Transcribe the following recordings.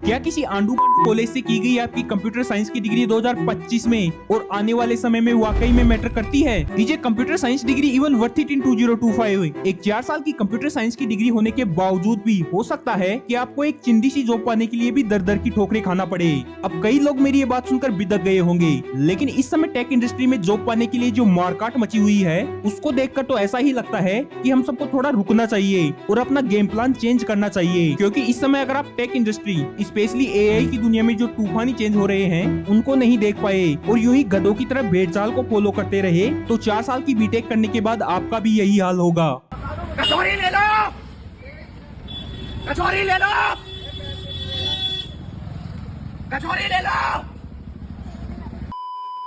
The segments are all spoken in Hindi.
क्या किसी आंडू पांडू कॉलेज से की गई आपकी कंप्यूटर साइंस की डिग्री 2025 में और आने वाले समय में वाकई में मैटर करती है? Is a computer science degree even worth it in 2025? एक 4 साल की कंप्यूटर साइंस की डिग्री होने के बावजूद भी हो सकता है कि आपको एक चिंदी सी जॉब पाने के लिए भी दर दर की ठोकरें खाना पड़े। अब कई लोग मेरी ये बात सुनकर बिदक गए होंगे, लेकिन इस समय टेक इंडस्ट्री में जॉब पाने के लिए जो मारकाट मची हुई है उसको देखकर तो ऐसा ही लगता है कि हम सबको थोड़ा रुकना चाहिए और अपना गेम प्लान चेंज करना चाहिए, क्योंकि इस समय अगर आप टेक इंडस्ट्री स्पेशली एआई की दुनिया में जो तूफानी चेंज हो रहे हैं उनको नहीं देख पाए और यूं ही गधों की तरह भेड़चाल को फॉलो करते रहे तो 4 साल की बीटेक करने के बाद आपका भी यही हाल होगा। कचौरी ले लो, कचौरी ले लो, कचौरी ले लो।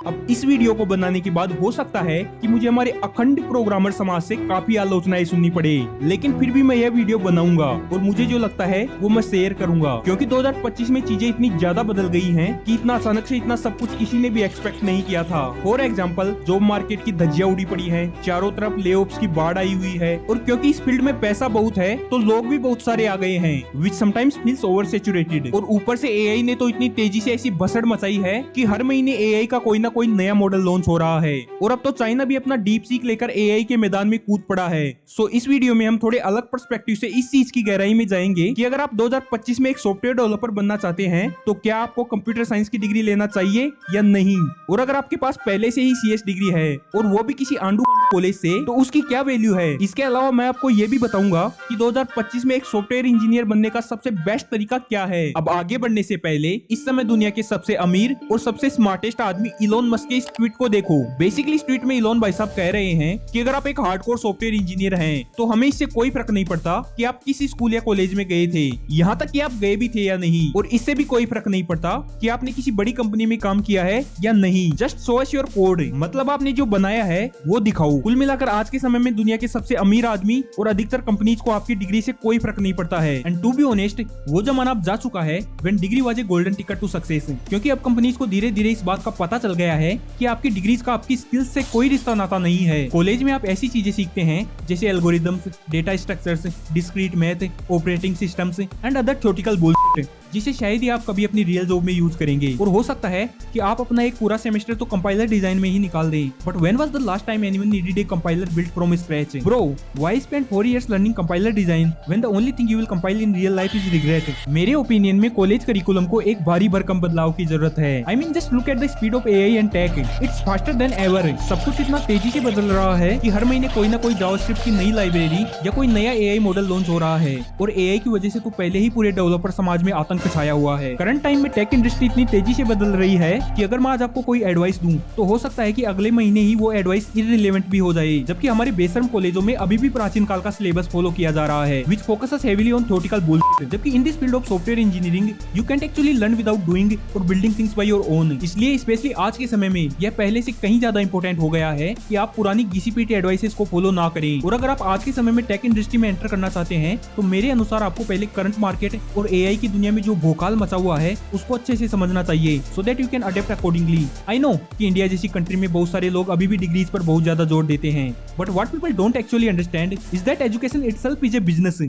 अब इस वीडियो को बनाने के बाद हो सकता है कि मुझे हमारे अखंड प्रोग्रामर समाज से काफी आलोचनाएं सुननी पड़े, लेकिन फिर भी मैं यह वीडियो बनाऊंगा और मुझे जो लगता है वो मैं शेयर करूंगा, क्योंकि 2025 में चीजें इतनी ज्यादा बदल गई हैं कि इतना अचानक से इतना सब कुछ किसी ने भी एक्सपेक्ट नहीं किया था। फॉर एग्जाम्पल, जॉब मार्केट की धज्जियां उड़ी पड़ी है, चारों तरफ लेऑफ्स की बाढ़ आई हुई है और क्योंकि इस फील्ड में पैसा बहुत है तो लोग भी बहुत सारे आ गए हैं, विच समटाइम्स फील्स ओवर सैचुरेटेड। और ऊपर से एआई ने तो इतनी तेजी से ऐसी भसड़ मचाई है कि हर महीने एआई का कोई ना कोई नया मॉडल लॉन्च हो रहा है और अब तो चाइना भी अपना डीप सीक लेकर एआई के मैदान में कूद पड़ा है। सो इस वीडियो में हम थोड़े अलग पर्सपेक्टिव से इस चीज की गहराई में जाएंगे कि अगर आप 2025 में एक सॉफ्टवेयर डेवलपर बनना चाहते हैं तो क्या आपको कंप्यूटर साइंस की डिग्री लेना चाहिए या नहीं, और अगर आपके पास पहले से ही सीएस डिग्री है और वो भी किसी आंडू कॉलेज से, तो उसकी क्या वैल्यू है। इसके अलावा मैं आपको ये भी बताऊंगा कि 2025 में एक सॉफ्टवेयर इंजीनियर बनने का सबसे बेस्ट तरीका क्या है। अब आगे बढ़ने से पहले इस समय दुनिया के सबसे अमीर और सबसे स्मार्टेस्ट आदमी इलोन मस्क के इस ट्वीट को देखो। बेसिकली इस ट्वीट में इलोन भाई साहब कह रहे हैं कि अगर आप एक हार्डकोर सॉफ्टवेयर इंजीनियर हैं तो हमें इससे कोई फर्क नहीं पड़ता कि आप किसी स्कूल या कॉलेज में गए थे, यहाँ तक कि आप गए भी थे या नहीं, और इससे भी कोई फर्क नहीं पड़ता कि आपने किसी बड़ी कंपनी में काम किया है या नहीं। Just show us your code, मतलब आपने जो बनाया है वो दिखाओ। कुल मिलाकर आज के समय में दुनिया के सबसे अमीर आदमी और अधिकतर कंपनीज को आपकी डिग्री से कोई फर्क नहीं पड़ता है। एंड टू बी ऑनेस्ट, वो जमाना अब जा चुका है when degree was a golden ticket to success, क्योंकि अब कंपनीज को धीरे धीरे इस बात का पता चल गया है कि आपकी डिग्रीज का आपकी स्किल्स से कोई रिश्ता नाता नहीं है। कॉलेज में आप ऐसी चीजें सीखते हैं जैसे algorithms, data structures, discrete math, operating systems and other theoretical bullshit, जिसे शायद ही आप कभी अपनी रियल जॉब में यूज करेंगे। और हो सकता है कि आप अपना एक पूरा सेमेस्टर तो कंपाइलर डिजाइन में ही निकाल दें। But when was the last time anyone needed a compiler built from scratch? Bro, why spend 4 years learning compiler design when the only thing you will compile in real life is regret? मेरे ओपिनियन में कॉलेज करिकुलम को एक भारी भरकम बदलाव की जरूरत है। I mean just look at the speed of AI and tech, it's faster than ever. सब कुछ इतना तेजी से बदल रहा है कि हर महीने कोई ना कोई जावास्क्रिप्ट की नई लाइब्रेरी या कोई नया एआई मॉडल लॉन्च हो रहा है, और एआई की वजह से तो पहले ही पूरे डेवलपर समाज में आतंक छाया हुआ है। करंट टाइम में टेक इंडस्ट्री इतनी तेजी से बदल रही है कि अगर मैं आज आपको कोई एडवाइस दूं तो हो सकता है कि अगले महीने ही वो एडवाइस इररिलेवेंट भी हो जाए, जबकि हमारे बेशर्म कॉलेजों में अभी भी प्राचीन काल का सिलेबस फॉलो किया जा रहा है, which focuses heavily on theoretical bullshit। जबकि in this field of software engineering you can actually learn without doing और building things by your own. इसलिए स्पेशली आज के समय में यह पहले से कहीं ज्यादा इंपॉर्टेंट हो गया है कि आप पुरानी घिसी-पिटी एडवाइसेस को फॉलो ना करें। और अगर आप आज के समय में टेक इंडस्ट्री में एंटर करना चाहते हैं तो मेरे अनुसार आपको पहले करंट मार्केट और एआई की दुनिया में जो भोकाल मचा हुआ है उसको अच्छे से समझना चाहिए, so that you can adapt accordingly. I know कि इंडिया जैसी कंट्री में बहुत सारे लोग अभी भी डिग्रीज पर बहुत ज्यादा जोर देते हैं, but what people don't actually understand is that education itself is a business.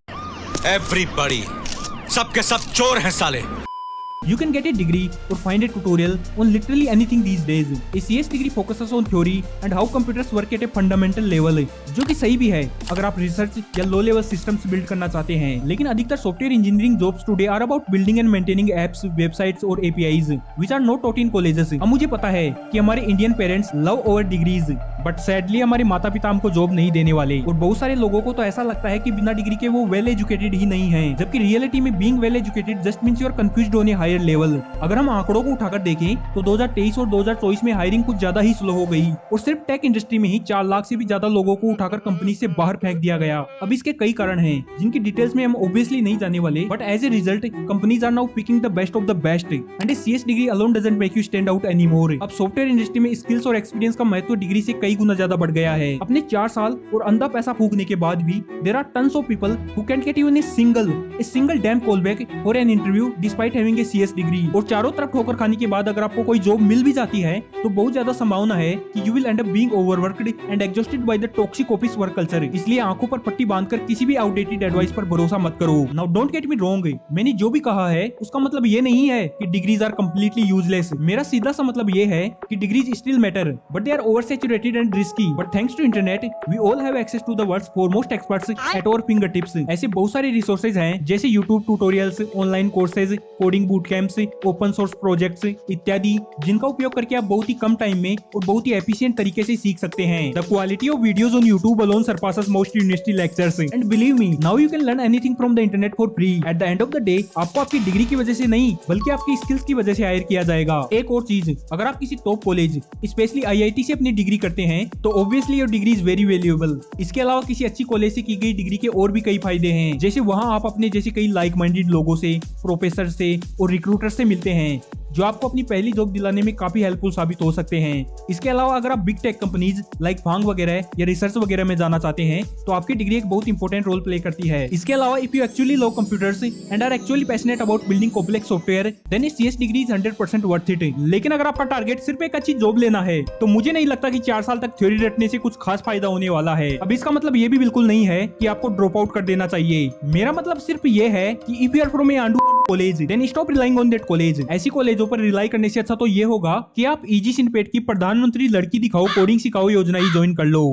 Everybody, सबके सब चोर हैं साले। You can get a degree or find a tutorial on literally anything these days. A CS degree focuses on theory and how computers work at a fundamental level, जो कि सही भी है अगर आप रिसर्च या लो लेवल सिस्टम्स बिल्ड करना चाहते हैं। लेकिन अधिकतर software engineering jobs today are about building and maintaining apps, websites और APIs which are not taught in colleges। अब मुझे पता है कि हमारे Indian parents love over degrees, but sadly हमारे माता पिता हमको जॉब नहीं देने वाले, और बहुत सारे लोगों को तो ऐसा लगता है कि बिना डिग्री के वो वेल एजुकेटेड ही नहीं है, जबकि रियलिटी में being well educated just means you are confused on a higher level. अगर हम आंकड़ों को उठाकर देखें तो 2023 और 2024 में हायरिंग कुछ ज्यादा ही स्लो हो गई और सिर्फ टेक इंडस्ट्री में ही 4 लाख से भी ज्यादा लोगों को उठाकर कंपनी से बाहर फेंक दिया गया। अब इसके कई कारण हैं जिनकी डिटेल्स में हम ऑब्वियसली नहीं जाने वाले, but as a result companies are now picking the best of the best and a CS degree alone doesn't make you stand out anymore. अब सॉफ्टवेयर इंडस्ट्री में स्किल्स और एक्सपीरियंस का महत्व डिग्री से कई गुना ज्यादा बढ़ गया है। अपने 4 साल और अंधा पैसा फूकने के बाद भी there are tons of people who can get you in a single damn call back for an interview despite having a CS degree और चारों तरफ ठोकर खाने के बाद अगर आपको कोई जॉब मिल भी जाती है तो बहुत ज्यादा संभावना है कि you will end up being overworked and exhausted by the toxic office work culture. इसलिए आंखों पर पट्टी बांधकर किसी भी आउटडेटेड एडवाइस पर भरोसा मत करो। Now don't get me wrong, मैंने जो भी कहा है उसका मतलब ये नहीं है कि डिग्रीज आर कंप्लीटली यूजलेस। मेरा सीधा सा मतलब ये है कि degrees still matter but they are oversaturated and risky. But thanks to internet we all have access to the world's foremost experts at our finger tips. ऐसे बहुत सारे रिसोर्सेज हैं जैसे YouTube tutorials, online courses, coding boot camps, open source projects इत्यादि, जिनका उपयोग करके आप बहुत ही कम टाइम में और बहुत ही एफिशिएंट तरीके से सीख सकते हैं। The quality of videos on YouTube alone surpasses most university lectures and believe me now you can learn anything from the internet for free। at the end of the day आपको आपकी डिग्री की वजह से नहीं बल्कि आपकी स्किल्स की वजह से हायर किया जाएगा। एक और चीज, अगर आप किसी टॉप कॉलेज स्पेशली IIT से अपनी डिग्री करते हैं तो obviously your degree is very valuable. इसके अलावा किसी अच्छी कॉलेज से की गई डिग्री के और भी कई फायदे हैं, जैसे वहां आप अपने जैसे कई लाइक माइंडेड लोगों से, प्रोफेसर से और रिक्रूटर से मिलते हैं जो आपको अपनी पहली जॉब दिलाने में काफी हेल्पफुल साबित हो सकते हैं। इसके अलावा अगर आप बिग टेक कंपनीज लाइक फांग वगैरह या रिसर्च वगैरह में जाना चाहते हैं तो आपकी डिग्री एक बहुत इंपॉर्टेंट रोल प्ले करती है। इसके अलावा if you actually love computers and are actually passionate about building complex software then CS degree is 100% worth it. लेकिन अगर आपका टारगेट सिर्फ एक अच्छी जॉब लेना है तो मुझे नहीं लगता कि 4 साल तक थ्योरी रटने से कुछ खास फायदा होने वाला है। अब इसका मतलब ये भी बिल्कुल नहीं है कि आपको ड्रॉप आउट कर देना चाहिए। मेरा मतलब सिर्फ ये है कि if you are from a आंडू college then stop relying on that college. ऐसी कॉलेजों पर रिलाई करने से अच्छा तो ये होगा कि आप ईजी सिनपेट की प्रधानमंत्री लड़की दिखाओ कोडिंग सिखाओ योजना ही ज्वाइन कर लो।